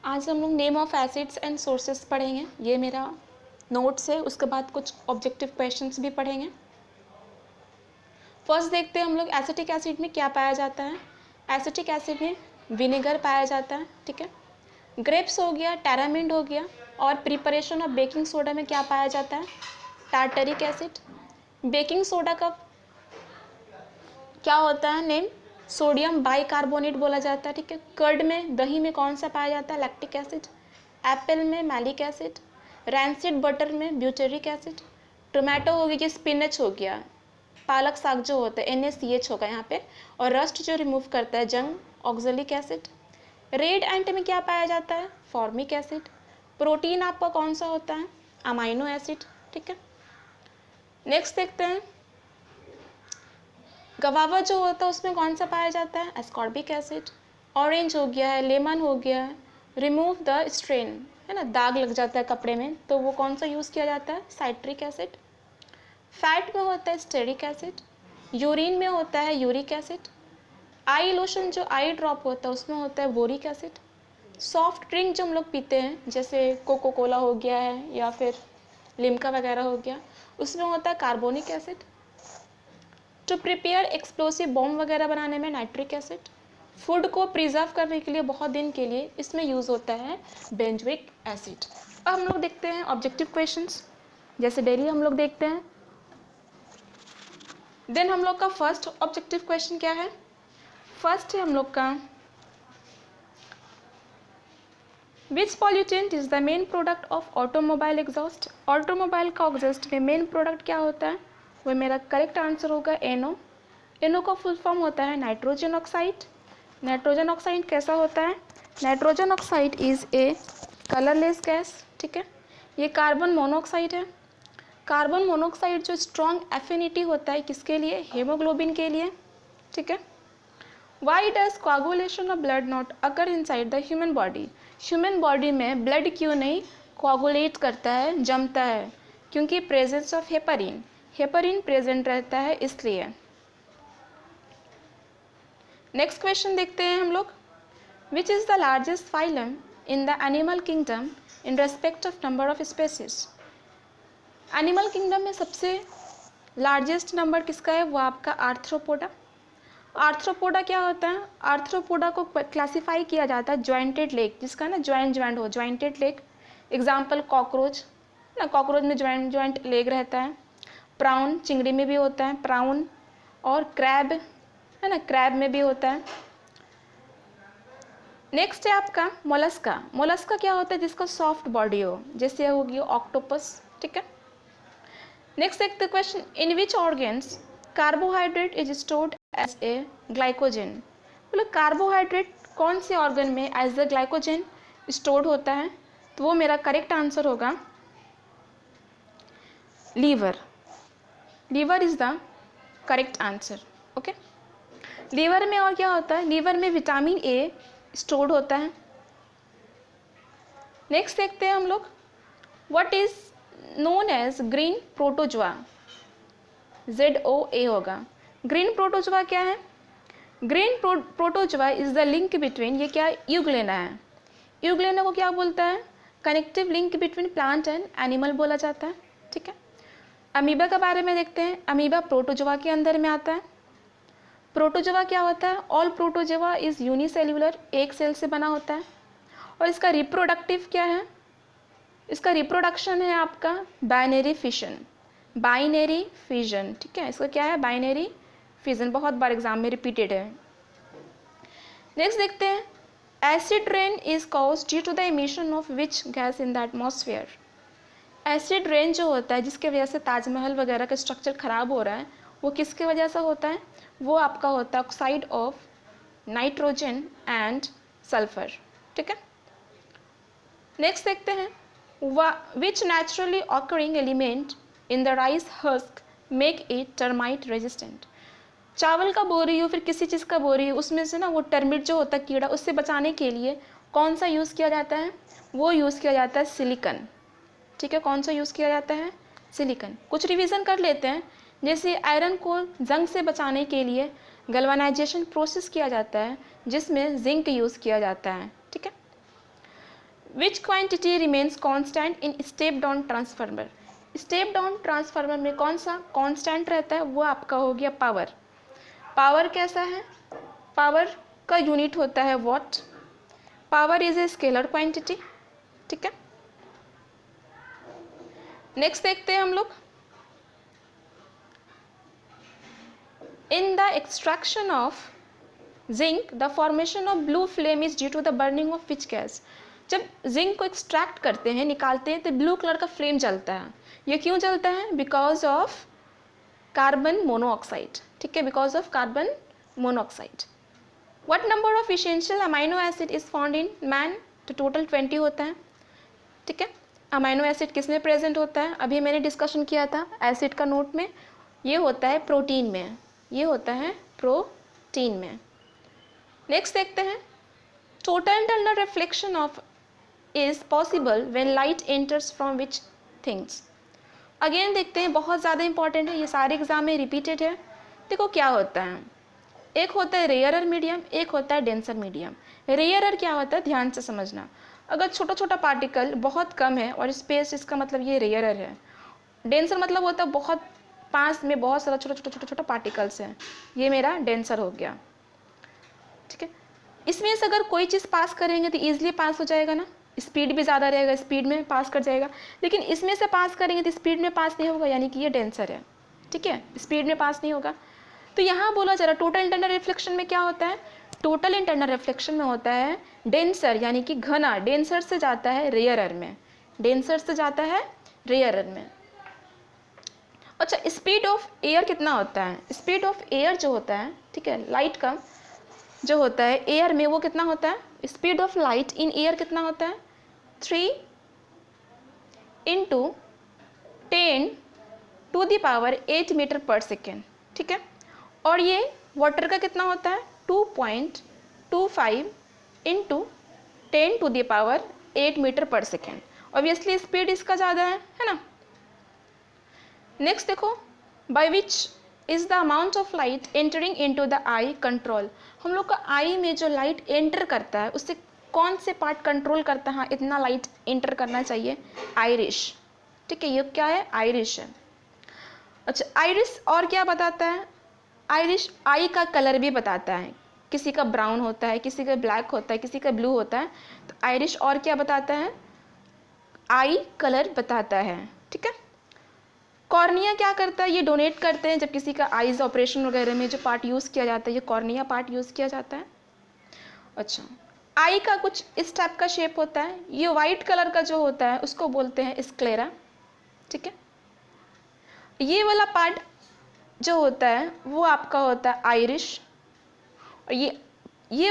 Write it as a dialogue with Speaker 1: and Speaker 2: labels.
Speaker 1: आज हम लोग name of acids and sources पढ़ेंगे। ये मेरा नोट्स है। उसके बाद कुछ ऑब्जेक्टिव क्वेश्चंस भी पढ़ेंगे। फर्स्ट देखते हैं हम लोग एसिटिक एसिड में क्या पाया जाता है। एसिटिक एसिड में विनेगर पाया जाता है, ठीक है। ग्रेप्स हो गया, टैरामिड हो गया। और प्रिपरेशन ऑफ बेकिंग सोडा में क्या पाया जाता है, टार्टरिक एसिड। बेकिंग सोडा का क्या होता है नेम, सोडियम बाइकार्बोनेट बोला जाता है, ठीक है। कर्ड में, दही में कौन सा पाया जाता है, लैक्टिक एसिड। एप्पल में मैलिक एसिड। रैंसिड बटर में ब्यूटेरिक एसिड। टोमेटो हो गया, स्पिनच हो गया, पालक साग जो होता है NaCH होगा यहाँ पे। और रस्ट जो रिमूव करता है जंग, ऑक्जेलिक एसिड। रेड एंट में क्या पाया जाता है, फॉर्मिक एसिड। प्रोटीन आपका कौन सा होता है, अमाइनो एसिड, ठीक है। नेक्स्ट देखते हैं गवावा जो होता है उसमें कौन सा पाया जाता है, एस्कॉर्बिक एसिड। ऑरेंज हो गया है, लेमन हो गया है, रिमूव द स्ट्रेन, है ना, दाग लग जाता है कपड़े में, तो वो कौन सा यूज़ किया जाता है, साइट्रिक एसिड। फैट में होता है स्टेरिक एसिड। यूरिन में होता है यूरिक एसिड। आई लोशन जो आई ड्रॉप होता है उसमें होता है बोरिक एसिड। सॉफ्ट ड्रिंक जो हम लोग पीते हैं जैसे कोको कोला हो गया है या फिर लिम्का वगैरह हो गया, उसमें होता है carbonic acid. To prepare explosive bomb वगैरह बनाने में नाइट्रिक एसिड। फूड को प्रिजर्व करने के लिए बहुत दिन के लिए इसमें यूज़ होता है बेंजोइक एसिड। अब हम लोग देखते हैं ऑब्जेक्टिव क्वेश्चंस, जैसे डेली हम लोग देखते हैं। देन हम लोग का फर्स्ट ऑब्जेक्टिव क्वेश्चन क्या है, फर्स्ट है हम लोग का which pollutant is the main product of automobile exhaust. Automobile का एग्जॉस्ट में मेन प्रोडक्ट क्या होता है, वो मेरा करेक्ट आंसर होगा NO। NO का फुल फॉर्म होता है नाइट्रोजन ऑक्साइड। नाइट्रोजन ऑक्साइड कैसा होता है, nitrogen oxide is a colourless gas, ठीक है। ये कार्बन मोनोऑक्साइड है। कार्बन मोनोऑक्साइड जो स्ट्रॉन्ग एफिनिटी होता है किसके लिए, हेमोग्लोबिन के लिए, ठीक है। Why does coagulation of blood not occur inside the human body. Human body में ब्लड क्यों नहीं कोआगुलेट करता है, जमता है, क्योंकि presence of heparin, heparin present रहता है इसलिए। नेक्स्ट क्वेश्चन देखते हैं हम लोग, which is the largest phylum in the animal kingdom in respect of number of species. Animal kingdom में सबसे लार्जेस्ट नंबर किसका है, वो आपका आर्थ्रोपोडा। आर्थ्रोपोडा क्या होता है, आर्थ्रोपोडा को क्लासिफाई किया जाता है ज्वाइंटेड लेग, जिसका ना ज्वाइंट हो, ज्वाइंटेड लेग। एग्जाम्पल कॉकरोच ना, कॉकरोच में ज्वाइंट लेग रहता है। प्राउन, चिंगड़ी में भी होता है प्राउन। और क्रैब है ना, क्रैब में भी होता है। नेक्स्ट है आपका मोलस्का। मोलस्का क्या होता है, जिसका सॉफ्ट बॉडी हो, जैसे होगी ऑक्टोपस, ठीक है। नेक्स्ट देखते हैं question, in which organs carbohydrate is stored as a glycogen. मतलब कार्बोहाइड्रेट कौन से ऑर्गन में एज द ग्लाइकोजन स्टोर्ड होता है, तो वो मेरा करेक्ट आंसर होगा liver. Liver is the correct answer, okay. Liver में और क्या होता है, लीवर में विटामिन A स्टोर्ड होता है। नेक्स्ट देखते हैं हम लोग, what is known as green protozoa. ZOA होगा। ग्रीन प्रोटोजोआ क्या है, green protozoa is the link between, ये क्या यूग्लेना है, यूग्लेना को क्या बोलता है, connective link between plant and animal बोला जाता है, ठीक है। अमीबा के बारे में देखते हैं, अमीबा प्रोटोजोआ के अंदर में आता है। प्रोटोजोआ क्या होता है, ऑल प्रोटोजोआ इज यूनिसेल्युलर, एक सेल से बना होता है। और इसका रिप्रोडक्टिव क्या है, इसका रिप्रोडक्शन है आपका बाइनरी फिशन, बाइनरी फिजन, ठीक है। इसका क्या है, बाइनरी फिजन, बहुत बार एग्जाम में रिपीटेड है। नेक्स्ट देखते हैं, acid rain is cause due to the emission of which gas in the atmosphere. Acid rain जो होता है जिसके वजह से ताजमहल वगैरह का स्ट्रक्चर खराब हो रहा है, वो किसके वजह से होता है, वो आपका होता है oxide of nitrogen and sulphur, ठीक है। नेक्स्ट देखते हैं, which naturally occurring element in the rice husk make it termite resistant. चावल का बोरी हो फिर किसी चीज़ का बोरी हो, उसमें से ना वो टर्मिट जो होता है कीड़ा, उससे बचाने के लिए कौन सा यूज़ किया जाता है, वो यूज़ किया जाता है सिलिकन, ठीक है। कौन सा यूज़ किया जाता है, सिलिकन। कुछ रिवीजन कर लेते हैं, जैसे आयरन को जंग से बचाने के लिए गैल्वेनाइजेशन प्रोसेस किया जाता है, जिसमें जिंक यूज़ किया जाता है, ठीक है। विच quantity remains constant in step down transformer? Step down transformer में कौन सा कांस्टेंट रहता है? वो आपका हो गया पावर। पावर कैसा है? पावर का यूनिट होता है watt. Power is a scalar quantity, ठीक है। नेक्स्ट देखते हैं हम लोग, in the extraction of zinc the formation of blue flame is due to the burning of which gas? जब जिंक को एक्सट्रैक्ट करते हैं, निकालते हैं, तो ब्लू कलर का फ्लेम जलता है। ये क्यों जलता है? बिकॉज ऑफ कार्बन मोनोऑक्साइड, ठीक है, because of carbon monoxide. What number of essential amino acid is found in man? तो टोटल 20 होता है, ठीक है। अमाइनो एसिड किस में प्रेजेंट होता है? अभी मैंने डिस्कशन किया था एसिड का नोट में, ये होता है प्रोटीन में, ये होता है प्रोटीन में। नेक्स्ट देखते हैं, total internal reflection of is possible when light enters from which things? Again देखते हैं, बहुत ज़्यादा इंपॉर्टेंट है, ये सारे एग्जाम में रिपीटेड है। देखो क्या होता है, एक होता है रेयरर मीडियम, एक होता है डेंसर मीडियम। रेयरर क्या होता है, ध्यान से समझना। अगर छोटा छोटा पार्टिकल बहुत कम है और स्पेस, इसका मतलब ये रेयरर है। डेंसर मतलब होता है बहुत पास में बहुत सारा छोटा छोटा छोटा छोटा पार्टिकल्स हैं, ये मेरा डेंसर हो गया, ठीक है। इसमें से अगर कोई चीज़ पास करेंगे तो ईजिली पास हो जाएगा ना, स्पीड भी ज़्यादा रहेगा, स्पीड में पास कर जाएगा। लेकिन इसमें से पास करेंगे तो स्पीड में पास नहीं होगा, यानी कि ये डेंसर है, ठीक है, स्पीड में पास नहीं होगा। तो यहाँ बोला जा रहा टोटल इंटरनल रिफ्लेक्शन में क्या होता है? टोटल इंटरनल रिफ्लेक्शन में होता है डेंसर, यानी कि घना, डेंसर से जाता है रेयरर में, डेंसर से जाता है रेयरर में। अच्छा, स्पीड ऑफ एयर कितना होता है? स्पीड ऑफ एयर जो होता है, ठीक है, लाइट का जो होता है एयर में, वो कितना होता है? Speed of light in air कितना होता है? 3 × 10⁸ मीटर पर सेकेंड, ठीक है। और ये वाटर का कितना होता है? 2.25 × 10⁸ मीटर पर सेकेंड। ऑब्वियसली स्पीड इसका ज़्यादा है ना। नेक्स्ट देखो, by which is the amount of light entering into the I control? हम लोग का आई में जो लाइट एंटर करता है, उससे कौन से पार्ट कंट्रोल करता है? हाँ, इतना लाइट एंटर करना चाहिए, आइरिश, ठीक है, ये क्या है? आइरिश है। अच्छा, आइरिस और क्या बताता है? आइरिश आई का कलर भी बताता है, किसी का ब्राउन होता है, किसी का ब्लैक होता है, किसी का ब्लू होता है। तो आइरिश और क्या बताता है? आई कलर बताता है, ठीक है। कॉर्निया क्या करता है? ये डोनेट करते हैं जब किसी का आईज ऑपरेशन वगैरह में जो पार्ट यूज़ किया जाता है, ये कॉर्निया पार्ट यूज़ किया जाता है। अच्छा, आई का कुछ इस टाइप का शेप होता है, ये वाइट कलर का जो होता है उसको बोलते हैं स्क्लेरा, ठीक है। ये वाला पार्ट जो होता है वो आपका होता है आइरिश, और ये